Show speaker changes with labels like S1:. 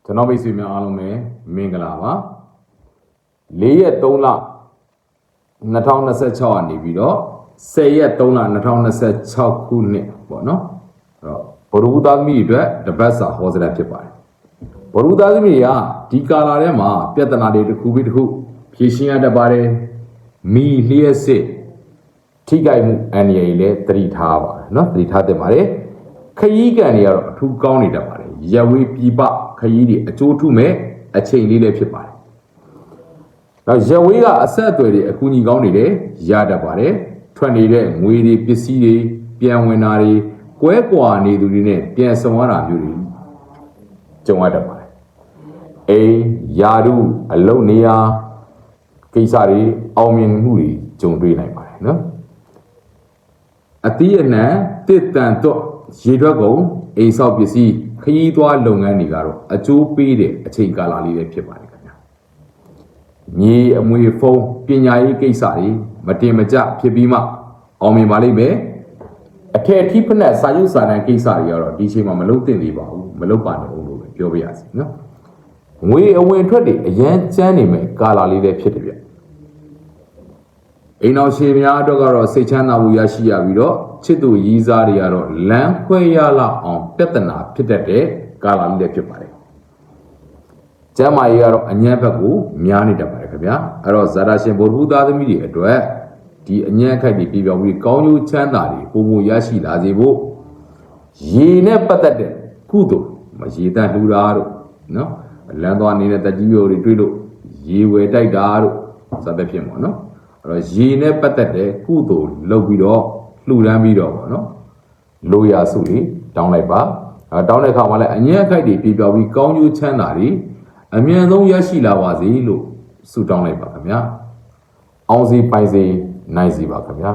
S1: ကျွန်တော်မိတ်ဆွေများအားလုံးပဲမင်္ဂလာပါ4ရက်3လ2026ကနေပြီးတော့10ရက်3လ2026ခုနှစ်ပေါ့နော်အဲ့တော့ဘရူသားသမီးတွေအတွက်တပတ်စာဟောစရာဖြစ်ပါတယ်ဘရူသားသမီးတွေကဒီကာလာထဲမှာပြဿနာတွေတစ်ခုပြီးတစ်ခုဖြေရှင်းရတတ်ပါတယ်မိလျှက်စစ်ထိကြိုက်မှုအန္တရာယ်လည်းသတိထားပါတယ်နော်သတိထားသင့်ပါတယ်ခရီးကန်တွေကတော့အထူးကောင်းနေတတ်ပါတယ်ရဝေးပြပခရီးတွေအကျိုးထုမဲ့အချိန်လေးလည်းဖြစ်ပါတယ်နောက်ရဝေးကအဆက်အသွယ်တွေအကူအညီကောင်းတွေလည်းရတတ်ပါတယ်ထွက်နေတဲ့ငွေတွေပစ္စည်းတွေပြန်ဝင်တာတွေကွဲကွာနေသူတွေနဲ့ပြန်ဆောင်ရတာမျိုးတွေကြုံရတတ်ပါတယ်အိမ်ယာရုအလုပ်နေရာကိစ္စတွေအောင်မြင်မှုတွေကြုံတွေ့နိုင်ပါတယ်နော်အတိအနံတစ်တန်တော့ရေထွက်ကုန်အိမ်ဆောက်ပစ္စည်းခရီးသွားလုပ်ငန်းတွေကတော့အကျိုးပေးတဲ့အချိန်ကာလလေးပဲဖြစ်ပါတယ်ခင်ဗျာမြေအမွေဖုံးပညာရေးကိစ္စတွေမတင်မကျဖြစ်ပြီးမှအောင်မြင်ပါလိမ့်မယ်အထက်ထိဖက်နဲ့စာရုပ်စာတမ်းကိစ္စတွေကတော့ဒီအချိန်မှာမလုပ်သင့်သေးပါဘူးမလုပ်ပါနဲ့ဦးလို့ပဲပြောပြရစီနော်ငွေအဝင်ထွက်တွေအရန်ကျန်းနေမယ်ကာလလေးလည်းဖြစ်တယ်ဗျအိမ်တော်ရှင်များအတွက်ကတော့စိတ်ချမ်းသာမှုရရှိရပြီးတော့ချစ်သူရည်စားတွေကတော့လမ်းခွဲရလောက်အောင်ပြဿနာဖြစ်တတ်တဲ့ကာလလေးလည်းဖြစ်ပါတယ်။ကျမ်းမာရေးကတော့အញ្ញံဘက်ကိုများနေတတ်ပါတယ်ခင်ဗျာ။အဲ့တော့ဇာတာရှင်ဗုဒ္ဓဘုသားသမီးတွေအတွက်ဒီအញ្ញံခိုက်တွေပြပြောင်းပြီးကောင်းကျိုးချမ်းသာတွေပုံပုံရရှိလာစေဖို့ရေနဲ့ပတ်သက်တဲ့ကုသိုလ်မရေတန့်လှူတာတို့နော်လမ်းသွားနေတဲ့တကြီးရိုးတွေတွေ့လို့ရေဝယ်တိုက်တာတို့စသဖြင့်ပေါ့နော်အဲ့တော့ရေနဲ့ပတ်သက်တဲ့ကုသိုလ်လုပ်ပြီးတော့လှူဒန်းပြီးတော့ပေါ့နော်လိုရာစုတွေတောင်းလိုက်ပါတောင်းတဲ့အခါမှာလည်းအញ្ញံခိုက်တွေပြပြောင်းပြီးကောင်းကျိုးချမ်းသာတွေအမြန်ဆုံးရရှိလာပါစေလို့ဆုတောင်းလိုက်ပါခင်ဗျာအောင်စီပိုင်စီနိုင်စီပါခင်ဗျာ